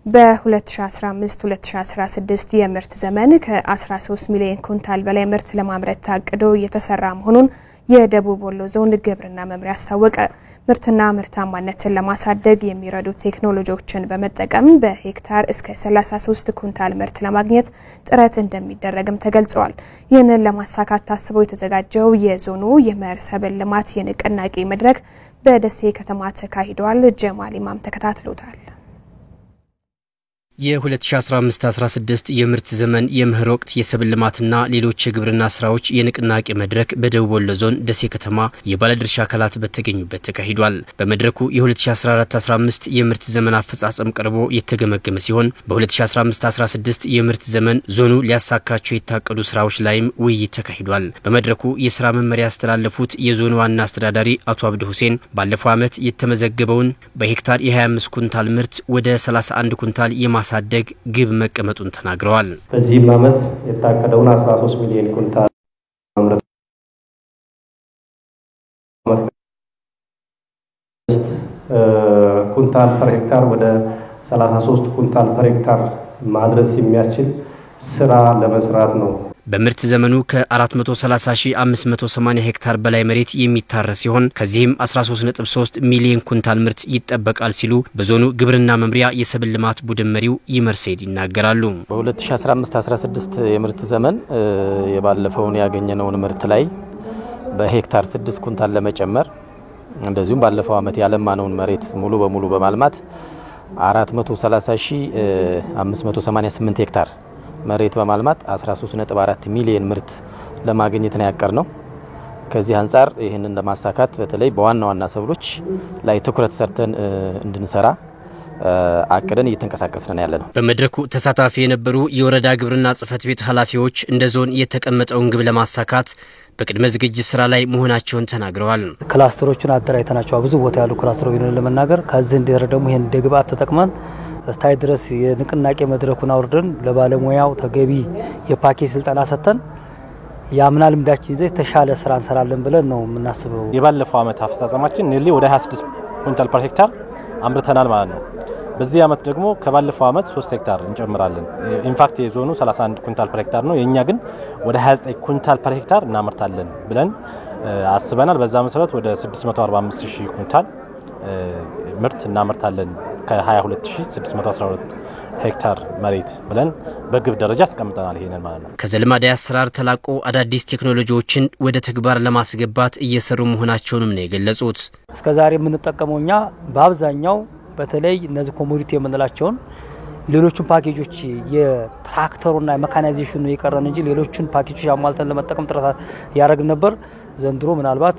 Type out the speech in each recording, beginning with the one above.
በ2015-2016 የምርት ዘመን ከ13 ሚሊዮን ኩንታል በላይ ምርት ለማምረት ታቅዶ እየተሰራ መሆኑን የደቡብ ወሎ ዞን ግብርና መምሪያ አስታወቀ። ምርትና ምርታማነትን ለማሳደግ የሚረዱ ቴክኖሎጂዎችን በመጠቀም በሄክታር እስከ 33 ኩንታል ምርት ለማግኘት ጥረት እንደሚደረግም ተገልጿል። ይህንን ለማሳካት ታስቦ የተዘጋጀው የዞኑ የመኸር ሰብል ልማት የንቅናቄ መድረክ በደሴ ከተማ ተካሂዷል። ጀማል ኢማም ተከታትሎታል። የ2015-16 የምርት ዘመን የመኸር ወቅት የሰብል ልማትና ሌሎች የግብርና ስራዎች የንቅናቄ መድረክ በደቡብ ወሎ ዞን ደሴ ከተማ የባለድርሻ አካላት በተገኙበት ተካሂዷል። በመድረኩ የ2014-15 የምርት ዘመን አፈጻጸም ቀርቦ የተገመገመ ሲሆን በ2015-16 የምርት ዘመን ዞኑ ሊያሳካቸው የታቀዱ ስራዎች ላይም ውይይት ተካሂዷል። በመድረኩ የስራ መመሪያ ያስተላለፉት የዞኑ ዋና አስተዳዳሪ አቶ አብዱ ሁሴን ባለፈው ዓመት የተመዘገበውን በሄክታር የ25 ኩንታል ምርት ወደ 31 ኩንታል ማሳደግ ግብ መቀመጡን ተናግረዋል። በዚህ ዓመት የታቀደውን 13 ሚሊዮን ኩንታል ማምረት ኩንታል ፐር ሄክታር ወደ 33 ኩንታል ፐር ሄክታር ማድረስ የሚያስችል ስራ ለመስራት ነው። በምርት ዘመኑ ከ430,580 ሄክታር በላይ መሬት የሚታረስ ሲሆን ከዚህም 13.3 ሚሊዮን ኩንታል ምርት ይጠበቃል ሲሉ በዞኑ ግብርና መምሪያ የሰብል ልማት ቡድን መሪው ይመርሰድ ይናገራሉ። በ2015-16 የምርት ዘመን የባለፈውን ያገኘነውን ምርት ላይ በሄክታር 6 ኩንታል ለመጨመር እንደዚሁም ባለፈው ዓመት ያለማነውን መሬት ሙሉ በሙሉ በማልማት 430,588 ሄክታር መሬት በማልማት 13.4 ሚሊዮን ምርት ለማግኘት ነው ያቀርነው። ከዚህ አንፃር ይሄንን ለማሳካት በተለይ በዋና ሰብሎች ላይ ትኩረት ሰርተን እንድንሰራ አቅደን እየተንቀሳቀስን ያለነው። በመድረኩ ተሳታፊ የነበሩ የወረዳ ግብርና ጽሕፈት ቤት ኃላፊዎች እንደ ዞን የተቀመጠውን ግብ ለማሳካት በቅድመ ዝግጅት ስራ ላይ መሆናቸውን ተናግረዋል። ክላስተሮችን አደራጅተናቸው ብዙ ቦታ ያሉ ክላስተሮች ለመናገር ከዚህ እንደረ ደግሞ ይሄን ደግባት ተጠቅመን እስታይ ድረስ የንቅናቄ መድረኩን አውርደን ለባለሙያው ተገቢ የፓኬጅ ስልጠና ሰጥተን ያምናል ልምዳችን ይዘ ተሻለ ስራ እንሰራለን ብለን ነው የምናስበው። የባለፈው ዓመት አፈጻጸማችን ኒሊ ወደ 26 ኩንታል ፐር ሄክታር አምርተናል ማለት ነው። በዚህ ዓመት ደግሞ ከባለፈው ዓመት 3 ሄክታር እንጨምራለን። ኢንፋክት የዞኑ 31 ኩንታል ፐር ሄክታር ነው፣ የኛ ግን ወደ 29 ኩንታል ፐር ሄክታር እናመርታለን ብለን አስበናል። በዛ መሰረት ወደ 645,000 ኩንታል ምርት እናመርታለን ከ22612 ሄክታር መሬት ብለን በግብ ደረጃ አስቀምጠናል። ይሄንን ማለት ነው ከዘልማዳዊ አሰራር ተላቆ አዳዲስ ቴክኖሎጂዎችን ወደ ተግባር ለማስገባት እየሰሩ መሆናቸውንም ነው የገለጹት። እስከዛሬ የምንጠቀመውኛ በአብዛኛው በተለይ እነዚህ ኮሞዲቲ የምንላቸውን ሌሎችን ፓኬጆች የትራክተሩና የሜካናይዜሽኑ የቀረን እንጂ ሌሎችን ፓኬጆች አሟልተን ለመጠቀም ጥረት ያደረግን ነበር። ዘንድሮ ምናልባት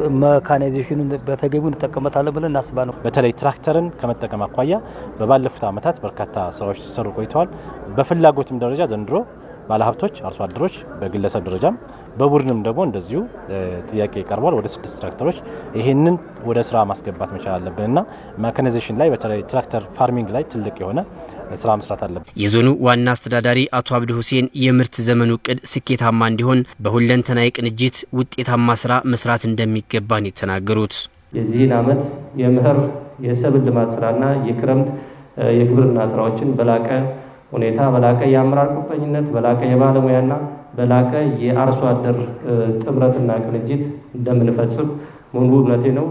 በሜካናይዜሽኑ በተገቢው እንጠቀመታለን ብለን እናስባለን። በተለይ ትራክተርን ከመጠቀም አኳያ በባለፉት ዓመታት በርካታ ስራዎች ሲሰሩ ቆይተዋል። በፍላጎትም ደረጃ ዘንድሮ ባለሀብቶች፣ አርሶ አደሮች በግለሰብ ደረጃም በቡድንም ደግሞ እንደዚሁ ጥያቄ ቀርቧል። ወደ 6 ትራክተሮች ይሄንን ወደ ስራ ማስገባት መቻል አለብንና ሜካናይዜሽን ላይ በተለይ ትራክተር ፋርሚንግ ላይ ትልቅ የሆነ ስራ መስራት አለብን። የዞኑ ዋና አስተዳዳሪ አቶ አብዱ ሁሴን የምርት ዘመኑ ዕቅድ ስኬታማ እንዲሆን በሁለንተናዊ ቅንጅት ውጤታማ ስራ መስራት እንደሚገባ ነው የተናገሩት። የዚህን ዓመት የመኸር የሰብል ልማት ስራና የክረምት የግብርና ስራዎችን በላቀ ሁኔታ በላቀ የአመራር ቁርጠኝነት በላቀ የባለሙያና በላቀ የአርሶ አደር ጥምረትና ቅንጅት እንደምንፈጽም ሙሉ እምነቴ ነው።